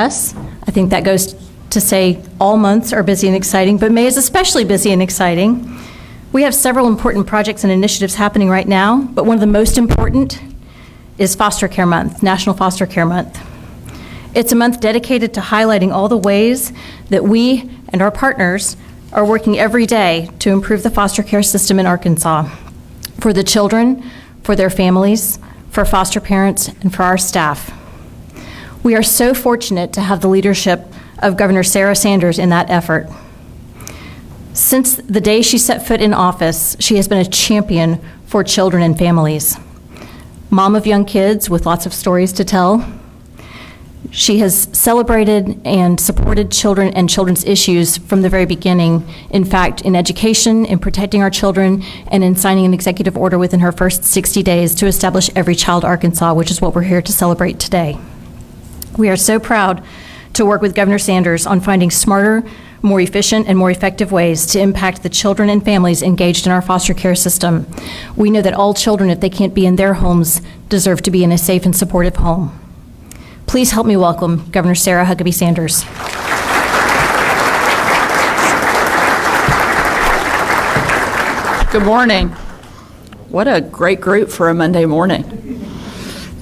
DHS. I think that goes to say all months are busy and exciting, but May is especially busy and exciting. We have several important projects and initiatives happening right now, but one of the most important is Foster Care Month, National Foster Care Month. It's a month dedicated to highlighting all the ways that we and our partners are working every day to improve the foster care system in Arkansas for the children, for their families, for foster parents, and for our staff. We are so fortunate to have the leadership of Governor Sarah Sanders in that effort. Since the day she set foot in office, she has been a champion for children and families. Mom of young kids with lots of stories to tell. She has celebrated and supported children and children's issues from the very beginning. In fact, in education, in protecting our children, and in signing an executive order within her first 60 days to establish Every Child Arkansas, which is what we're here to celebrate today. We are so proud to work with Governor Sanders on finding smarter, more efficient, and more effective ways to impact the children and families engaged in our foster care system. We know that all children, if they can't be in their homes, deserve to be in a safe and supportive home. Please help me welcome Governor Sarah Huckabee Sanders. Good morning. What a great group for a Monday morning.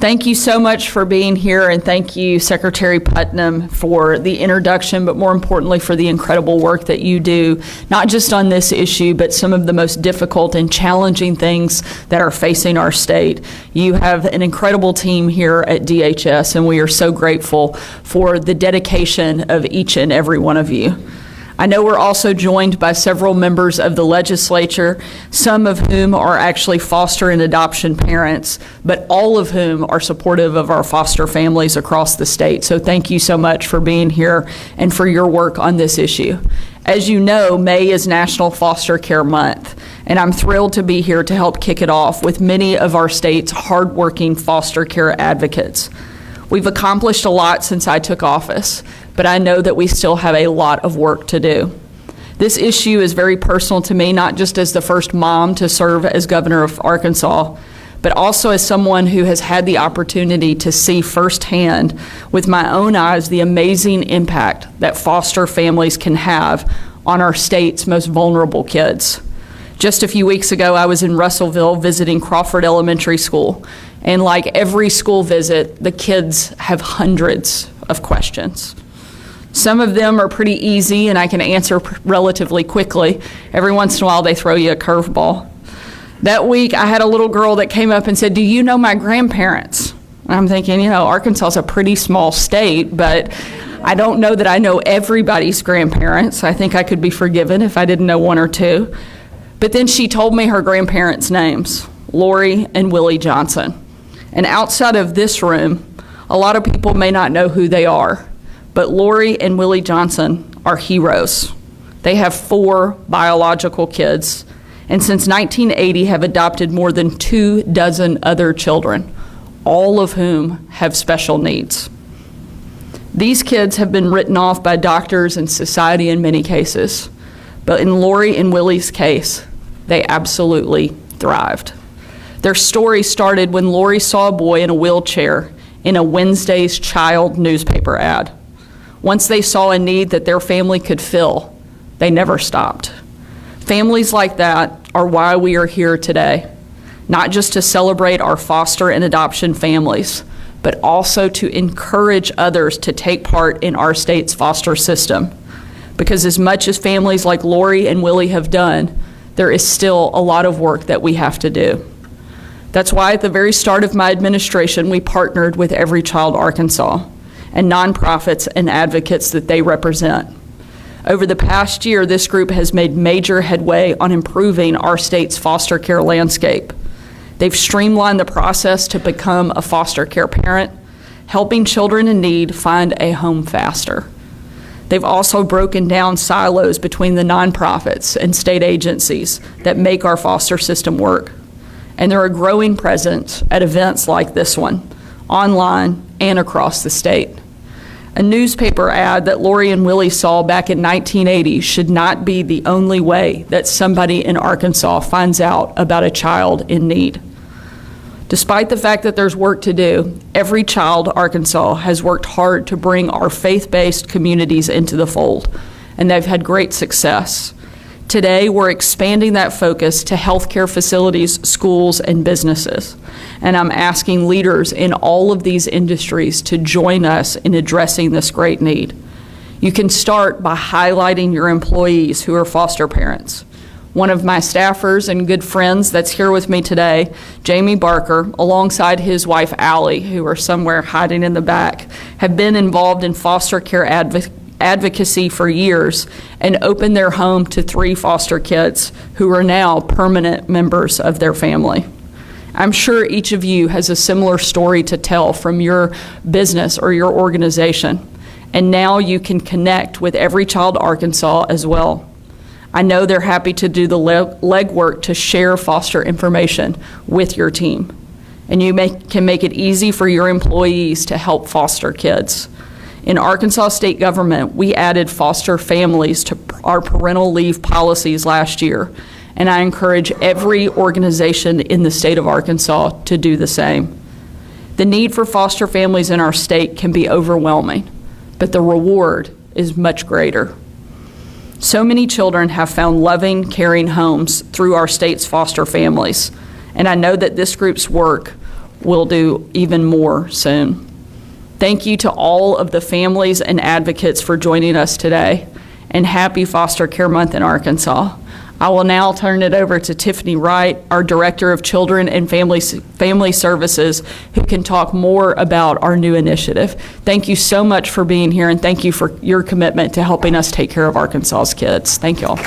Thank you so much for being here, and thank you, Secretary Putnam, for the introduction, but more importantly for the incredible work that you do, not just on this issue, but some of the most difficult and challenging things that are facing our state. You have an incredible team here at DHS, and we are so grateful for the dedication of each and every one of you. I know we're also joined by several members of the legislature, some of whom are actually foster and adoption parents, but all of whom are supportive of our foster families across the state. So thank you so much for being here and for your work on this issue. As you know, May is National Foster Care Month, and I'm thrilled to be here to help kick it off with many of our state's hardworking foster care advocates. We've accomplished a lot since I took office, but I know that we still have a lot of work to do. This issue is very personal to me, not just as the first mom to serve as governor of Arkansas, but also as someone who has had the opportunity to see firsthand with my own eyes the amazing impact that foster families can have on our state's most vulnerable kids. Just a few weeks ago, I was in Russellville visiting Crawford Elementary School, and like every school visit, the kids have hundreds of questions. Some of them are pretty easy and I can answer relatively quickly. Every once in a while they throw you a curveball. That week I had a little girl that came up and said, "Do you know my grandparents?" And I'm thinking, you know, Arkansas is a pretty small state, but I don't know that I know everybody's grandparents. I think I could be forgiven if I didn't know one or two. But then she told me her grandparents' names, Lori and Willie Johnson. And outside of this room, a lot of people may not know who they are, but Lori and Willie Johnson are heroes. They have 4 biological kids, and since 1980 have adopted more than 24 other children, all of whom have special needs. These kids have been written off by doctors and society in many cases, but in Lori and Willie's case, they absolutely thrived. Their story started when Lori saw a boy in a wheelchair in a Wednesday's Child newspaper ad. Once they saw a need that their family could fill, they never stopped. Families like that are why we are here today, not just to celebrate our foster and adoption families, but also to encourage others to take part in our state's foster system. Because as much as families like Lori and Willie have done, there is still a lot of work that we have to do. That's why at the very start of my administration, we partnered with Every Child Arkansas and nonprofits and advocates that they represent. Over the past year, this group has made major headway on improving our state's foster care landscape. They've streamlined the process to become a foster care parent, helping children in need find a home faster. They've also broken down silos between the nonprofits and state agencies that make our foster system work. And they're a growing presence at events like this one, online and across the state. A newspaper ad that Lori and Willie saw back in 1980 should not be the only way that somebody in Arkansas finds out about a child in need. Despite the fact that there's work to do, Every Child Arkansas has worked hard to bring our faith-based communities into the fold, and they've had great success. Today, we're expanding that focus to healthcare facilities, schools, and businesses. And I'm asking leaders in all of these industries to join us in addressing this great need. You can start by highlighting your employees who are foster parents. One of my staffers and good friends that's here with me today, Jamie Barker, alongside his wife Allie, who are somewhere hiding in the back, have been involved in foster care advocacy for years and opened their home to 3 foster kids who are now permanent members of their family. I'm sure each of you has a similar story to tell from your business or your organization, and now you can connect with Every Child Arkansas as well. I know they're happy to do the legwork to share foster information with your team, and you can make it easy for your employees to help foster kids. In Arkansas state government, we added foster families to our parental leave policies last year, and I encourage every organization in the state of Arkansas to do the same. The need for foster families in our state can be overwhelming, but the reward is much greater. So many children have found loving, caring homes through our state's foster families, and I know that this group's work will do even more soon. Thank you to all of the families and advocates for joining us today, and happy Foster Care Month in Arkansas. I will now turn it over to Tiffany Wright, our Director of Children and Family Services, who can talk more about our new initiative. Thank you so much for being here, and thank you for your commitment to helping us take care of Arkansas's kids. Thank you all.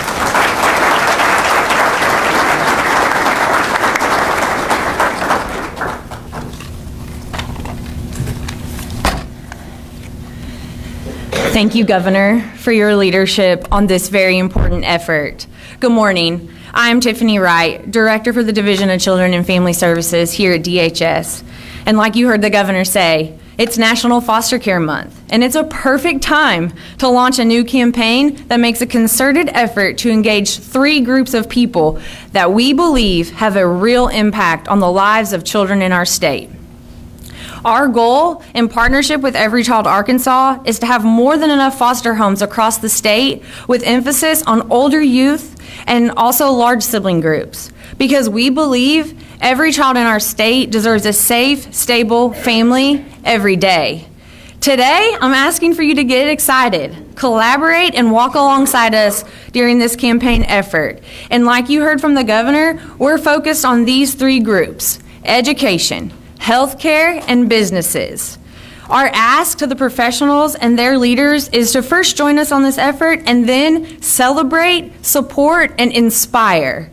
Thank you, Governor, for your leadership on this very important effort. Good morning. I'm Tiffany Wright, Director for the Division of Children and Family Services here at DHS. And like you heard the Governor say, it's National Foster Care Month, and it's a perfect time to launch a new campaign that makes a concerted effort to engage 3 groups of people that we believe have a real impact on the lives of children in our state. Our goal, in partnership with Every Child Arkansas, is to have more than enough foster homes across the state with emphasis on older youth and also large sibling groups, because we believe every child in our state deserves a safe, stable family every day. Today, I'm asking for you to get excited, collaborate, and walk alongside us during this campaign effort. And like you heard from the Governor, we're focused on these 3 groups: education, healthcare, and businesses. Our ask to the professionals and their leaders is to first join us on this effort and then celebrate, support, and inspire.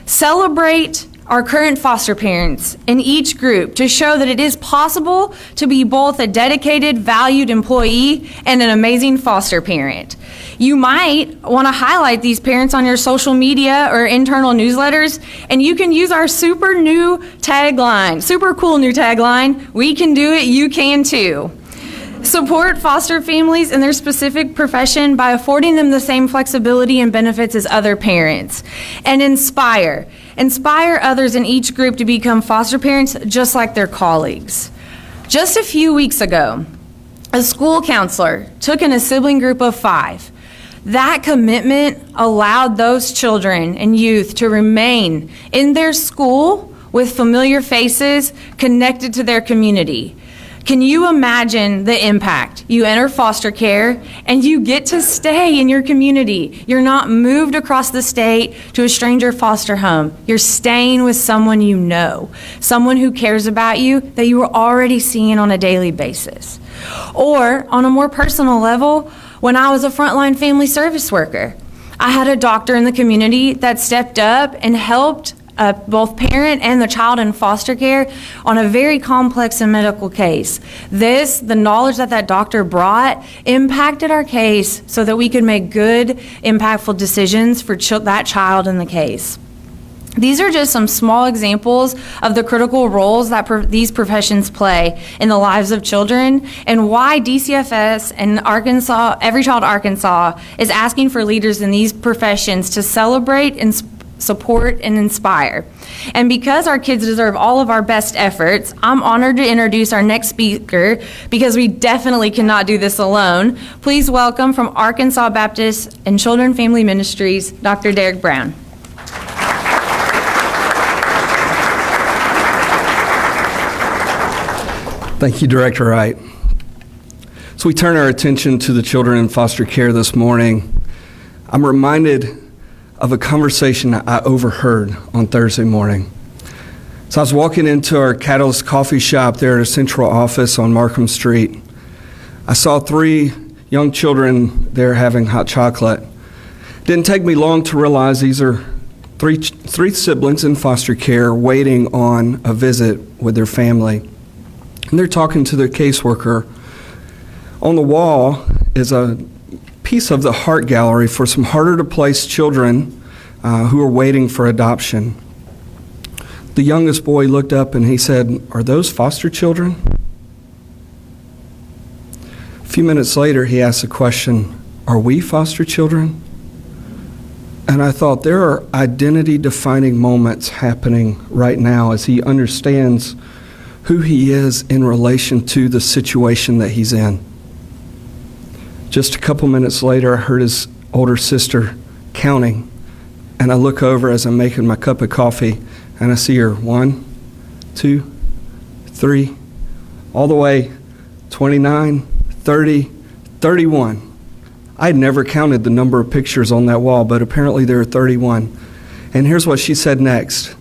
Celebrate our current foster parents in each group to show that it is possible to be both a dedicated, valued employee and an amazing foster parent. You might want to highlight these parents on your social media or internal newsletters, and you can use our super cool new tagline, "We can do it, you can too." Support foster families in their specific profession by affording them the same flexibility and benefits as other parents. And inspire others in each group to become foster parents just like their colleagues. Just a few weeks ago, a school counselor took in a sibling group of 5. That commitment allowed those children and youth to remain in their school with familiar faces connected to their community. Can you imagine the impact? You enter foster care and you get to stay in your community. You're not moved across the state to a stranger foster home. You're staying with someone you know, someone who cares about you that you are already seeing on a daily basis. Or on a more personal level, when I was a frontline family service worker, I had a doctor in the community that stepped up and helped both parent and the child in foster care on a very complex and medical case. The knowledge that doctor brought impacted our case so that we could make good, impactful decisions for that child in the case. These are just some small examples of the critical roles that these professions play in the lives of children, and why DCFS and Every Child Arkansas is asking for leaders in these professions to celebrate and support, and inspire. And because our kids deserve all of our best efforts, I'm honored to introduce our next speaker because we definitely cannot do this alone. Please welcome from Arkansas Baptist and Children Family Ministries, Dr. Derek Brown. Thank you, Director Wright. As we turn our attention to the children in foster care this morning, I'm reminded of a conversation I overheard on Thursday morning. So I was walking into our Catalyst coffee shop there at our central office on Markham Street. I saw 3 young children there having hot chocolate. Didn't take me long to realize these are three siblings in foster care waiting on a visit with their family. And they're talking to their caseworker. On the wall is a piece of the heart gallery for some harder to place children who are waiting for adoption. The youngest boy looked up and he said, "Are those foster children?" A few minutes later, he asked the question, "Are we foster children?" And I thought, there are identity-defining moments happening right now as he understands who he is in relation to the situation that he's in. Just a couple minutes later, I heard his older sister counting, and I look over as I'm making my cup of coffee, and I see her 1, 2, 3, all the way 29, 30, 31. I had never counted the number of pictures on that wall, but apparently there are 31. And here's what she said next.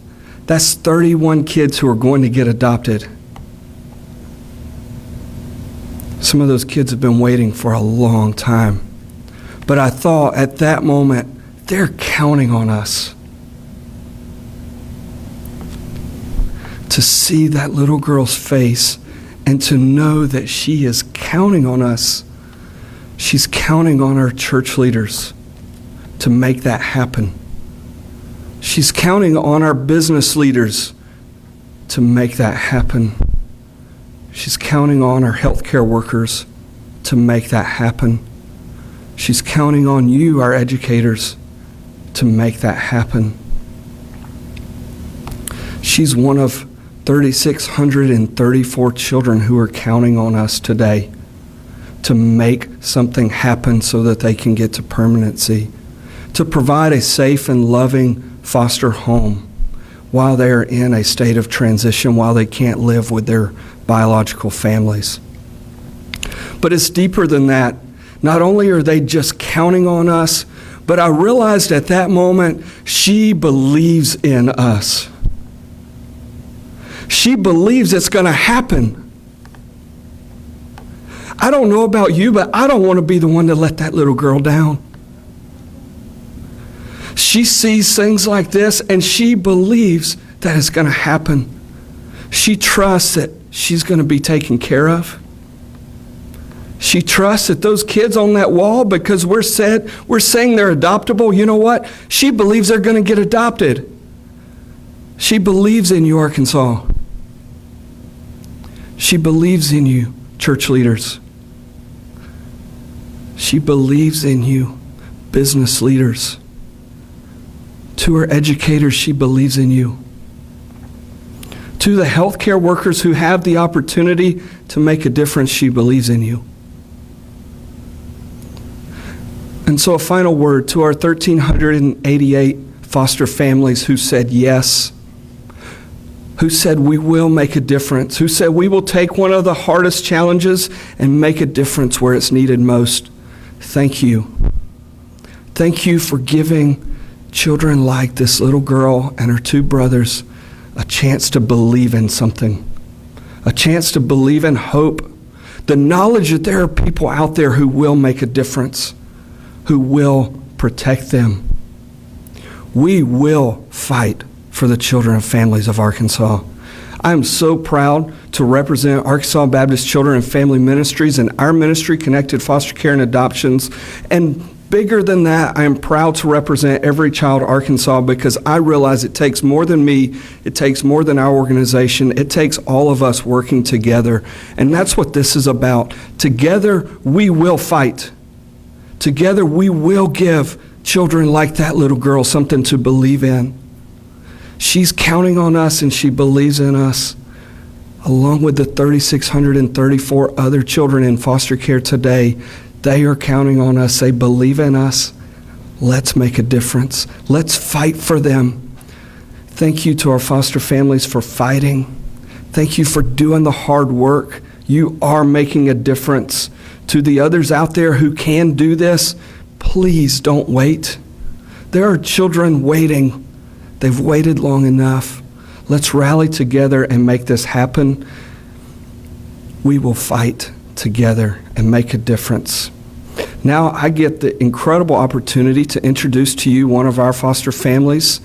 That's 31 kids who are going to get adopted. Some of those kids have been waiting for a long time. But I thought at that moment, they're counting on us. To see that little girl's face and to know that she is counting on us. She's counting on our church leaders to make that happen. She's counting on our business leaders to make that happen. She's counting on our healthcare workers to make that happen. She's counting on you, our educators, to make that happen. She's one of 3,634 children who are counting on us today to make something happen so that they can get to permanency, to provide a safe and loving foster home while they're in a state of transition, while they can't live with their biological families. But it's deeper than that. Not only are they just counting on us, but I realized at that moment, she believes in us. She believes it's going to happen. I don't know about you, but I don't want to be the one to let that little girl down. She sees things like this and she believes that it's going to happen. She trusts that she's going to be taken care of. She trusts that those kids on that wall, because we're saying they're adoptable, you know what? She believes they're going to get adopted. She believes in you, Arkansas. She believes in you, church leaders. She believes in you, business leaders. To her educators, she believes in you. To the healthcare workers who have the opportunity to make a difference, she believes in you. And so a final word to our 1,388 foster families who said yes, who said we will make a difference, who said we will take one of the hardest challenges and make a difference where it's needed most. Thank you. Thank you for giving children like this little girl and her 2 brothers a chance to believe in something, a chance to believe in hope, the knowledge that there are people out there who will make a difference, who will protect them. We will fight for the children and families of Arkansas. I am so proud to represent Arkansas Baptist Children and Family Ministries and our ministry, Connected Foster Care and Adoptions. And bigger than that, I am proud to represent Every Child Arkansas, because I realize it takes more than me, it takes more than our organization, it takes all of us working together. And that's what this is about. Together, we will fight. Together, we will give children like that little girl something to believe in. She's counting on us, and she believes in us, along with the 3,634 other children in foster care today. They are counting on us. They believe in us. Let's make a difference. Let's fight for them. Thank you to our foster families for fighting. Thank you for doing the hard work. You are making a difference. To the others out there who can do this, please don't wait. There are children waiting. They've waited long enough. Let's rally together and make this happen. We will fight together and make a difference. Now I get the incredible opportunity to introduce to you one of our foster families,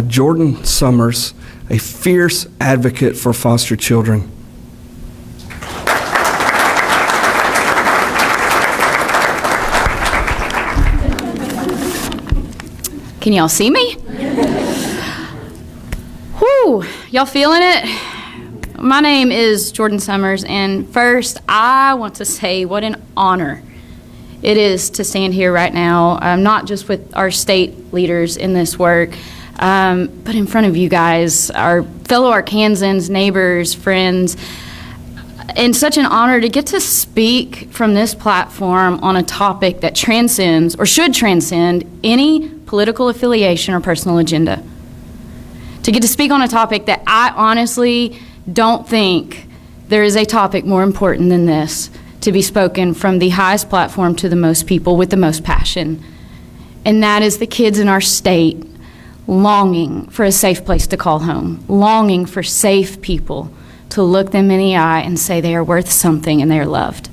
Jordan Summers, a fierce advocate for foster children. Can y'all see me? Whew, y'all feeling it? My name is Jordan Summers, and first I want to say what an honor it is to stand here right now, not just with our state leaders in this work, but in front of you guys, our fellow Arkansans, neighbors, friends. And such an honor to get to speak from this platform on a topic that transcends, or should transcend, any political affiliation or personal agenda. To get to speak on a topic that I honestly don't think there is a topic more important than this to be spoken from the highest platform to the most people with the most passion. And that is the kids in our state longing for a safe place to call home, longing for safe people to look them in the eye and say they are worth something and they are loved.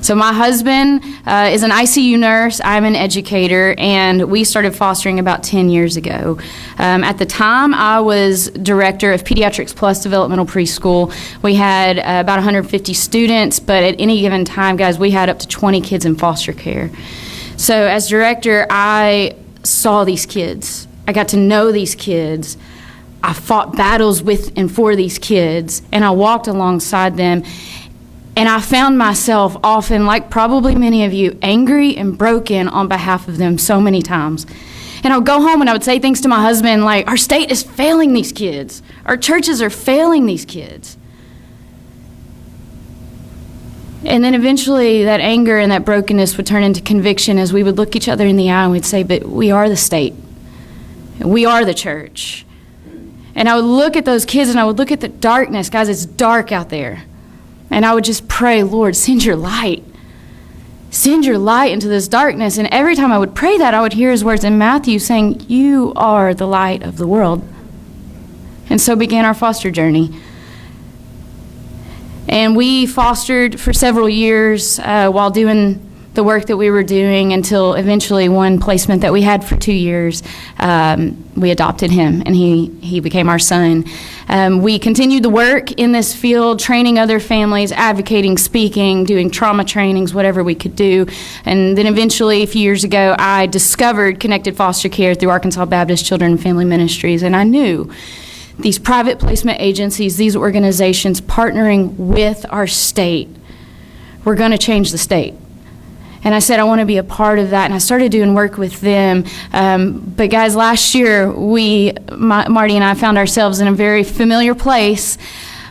So my husband is an ICU nurse, I'm an educator, and we started fostering about 10 years ago. At the time, I was director of Pediatrics Plus Developmental Preschool. We had about 150 students, but at any given time, guys, we had up to 20 kids in foster care. So as director, I saw these kids. I got to know these kids. I fought battles with and for these kids, and I walked alongside them. And I found myself often, like probably many of you, angry and broken on behalf of them so many times. And I would go home and I would say things to my husband like, our state is failing these kids. Our churches are failing these kids. And then eventually that anger and that brokenness would turn into conviction as we would look each other in the eye and we'd say, but we are the state. We are the church. And I would look at those kids and I would look at the darkness. Guys, it's dark out there. And I would just pray, Lord, send your light. Send your light into this darkness. And every time I would pray that, I would hear his words in Matthew saying, you are the light of the world. And so began our foster journey. And we fostered for several years while doing the work that we were doing until eventually one placement that we had for 2 years, we adopted him and he became our son. We continued the work in this field, training other families, advocating, speaking, doing trauma trainings, whatever we could do. And then eventually, a few years ago, I discovered Connected Foster Care through Arkansas Baptist Children and Family Ministries, and I knew these private placement agencies, these organizations partnering with our state were going to change the state. And I said, I want to be a part of that. And I started doing work with them. But guys, last year, Marty and I found ourselves in a very familiar place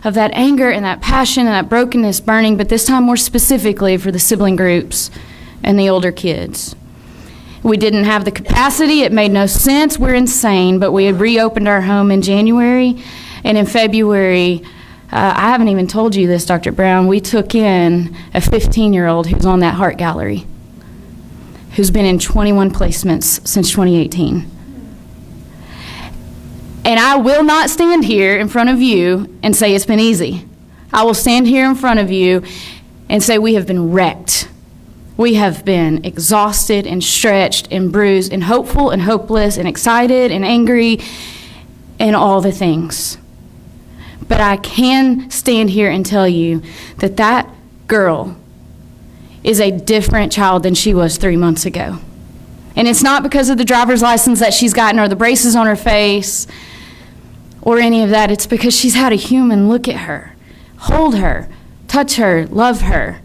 of that anger and that passion and that brokenness burning, but this time more specifically for the sibling groups and the older kids. We didn't have the capacity. It made no sense. We're insane. But we had reopened our home in January. And in February, I haven't even told you this, Dr. Brown, we took in a 15-year-old who's on that heart gallery, who's been in 21 placements since 2018. And I will not stand here in front of you and say it's been easy. I will stand here in front of you and say we have been wrecked. We have been exhausted and stretched and bruised and hopeful and hopeless and excited and angry and all the things. But I can stand here and tell you that that girl is a different child than she was 3 months ago. And it's not because of the driver's license that she's gotten or the braces on her face or any of that. It's because she's had a human look at her, hold her, touch her, love her,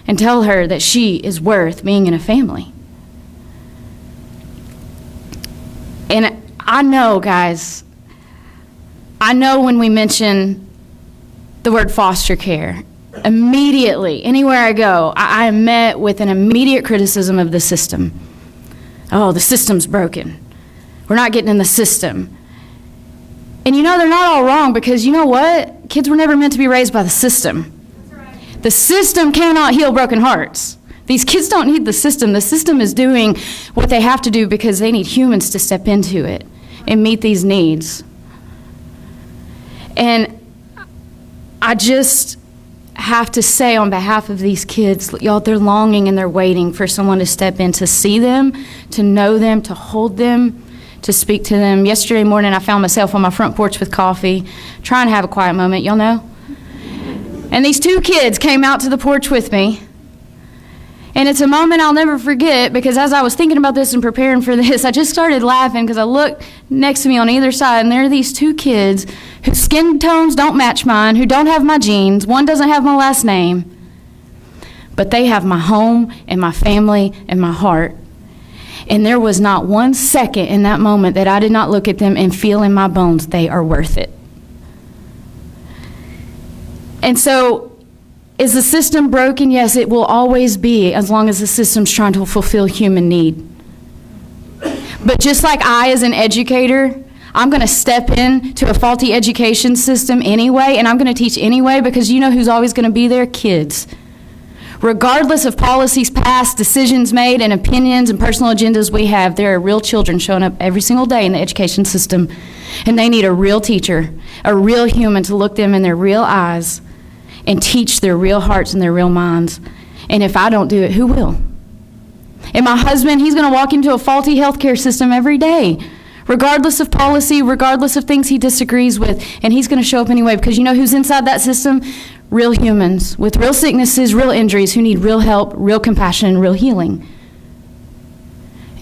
and tell her that she is worth being in a family. And I know, guys, I know when we mention the word foster care, immediately, anywhere I go, I am met with an immediate criticism of the system. Oh, the system's broken. We're not getting in the system. And you know, they're not all wrong, because you know what? Kids were never meant to be raised by the system. The system cannot heal broken hearts. These kids don't need the system. The system is doing what they have to do because they need humans to step into it and meet these needs. And I just have to say on behalf of these kids, y'all, they're longing and they're waiting for someone to step in, to see them, to know them, to hold them, to speak to them. Yesterday morning, I found myself on my front porch with coffee, trying to have a quiet moment, y'all know? And these two kids came out to the porch with me. And it's a moment I'll never forget, because as I was thinking about this and preparing for this, I just started laughing because I looked next to me on either side, and there are these two kids whose skin tones don't match mine, who don't have my genes. One doesn't have my last name. But they have my home and my family and my heart. And there was not 1 second in that moment that I did not look at them and feel in my bones they are worth it. And so, is the system broken? Yes, it will always be, as long as the system's trying to fulfill human need. But just like I, as an educator, I'm going to step into a faulty education system anyway, and I'm going to teach anyway, because you know who's always going to be there? Kids. Regardless of policies passed, decisions made, and opinions and personal agendas we have, there are real children showing up every single day in the education system, and they need a real teacher, a real human to look them in their real eyes and teach their real hearts and their real minds. And if I don't do it, who will? And my husband, he's going to walk into a faulty healthcare system every day, regardless of policy, regardless of things he disagrees with, and he's going to show up anyway, because you know who's inside that system? Real humans with real sicknesses, real injuries, who need real help, real compassion, and real healing.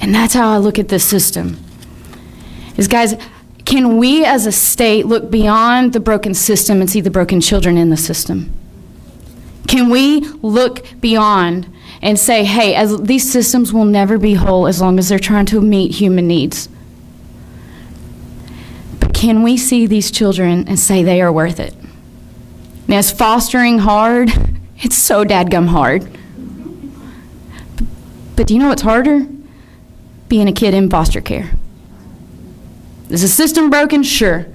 And that's how I look at this system. Is, guys, can we as a state look beyond the broken system and see the broken children in the system? Can we look beyond and say, hey, as these systems will never be whole as long as they're trying to meet human needs? But can we see these children and say they are worth it? Now, is fostering hard? It's so dadgum hard. But do you know what's harder? Being a kid in foster care. Is the system broken? Sure.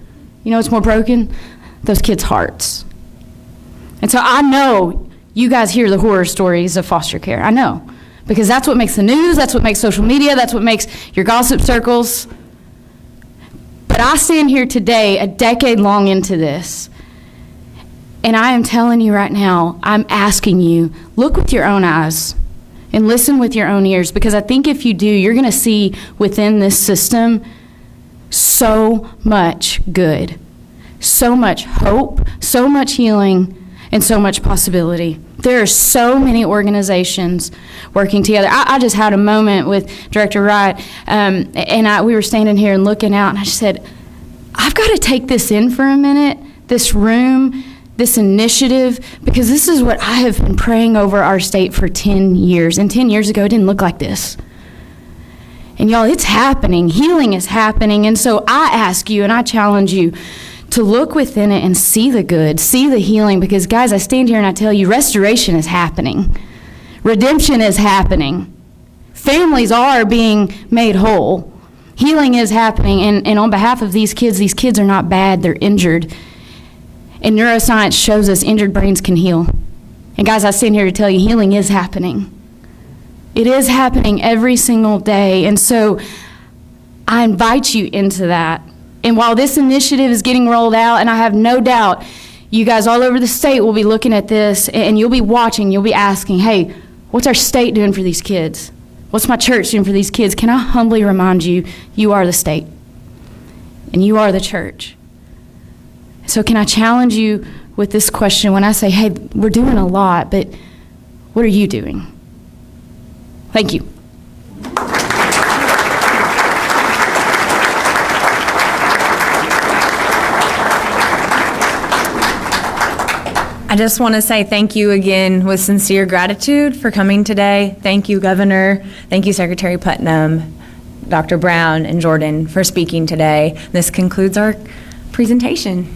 You know what's more broken? Those kids' hearts. And so I know you guys hear the horror stories of foster care. I know. Because that's what makes the news, that's what makes social media, that's what makes your gossip circles. But I stand here today, a decade long into this, and I am telling you right now, I'm asking you, look with your own eyes and listen with your own ears, because I think if you do, you're going to see within this system so much good, so much hope, so much healing, and so much possibility. There are so many organizations working together. I just had a moment with Director Wright, and we were standing here and looking out, and I just said, I've got to take this in for a minute, this room, this initiative, because this is what I have been praying over our state for 10 years. And 10 years ago, it didn't look like this. And y'all, it's happening. Healing is happening. And so I ask you and I challenge you to look within it and see the good, see the healing, because guys, I stand here and I tell you, restoration is happening. Redemption is happening. Families are being made whole. Healing is happening. And on behalf of these kids are not bad, they're injured. And neuroscience shows us injured brains can heal. And guys, I stand here to tell you, healing is happening. It is happening every single day. And so I invite you into that. And while this initiative is getting rolled out, and I have no doubt you guys all over the state will be looking at this, and you'll be watching, you'll be asking, hey, what's our state doing for these kids? What's my church doing for these kids? Can I humbly remind you, you are the state, and you are the church. So can I challenge you with this question when I say, hey, we're doing a lot, but what are you doing? Thank you. I just want to say thank you again with sincere gratitude for coming today. Thank you, Governor. Thank you, Secretary Putnam. Dr. Brown and Jordan for speaking today. This concludes our presentation.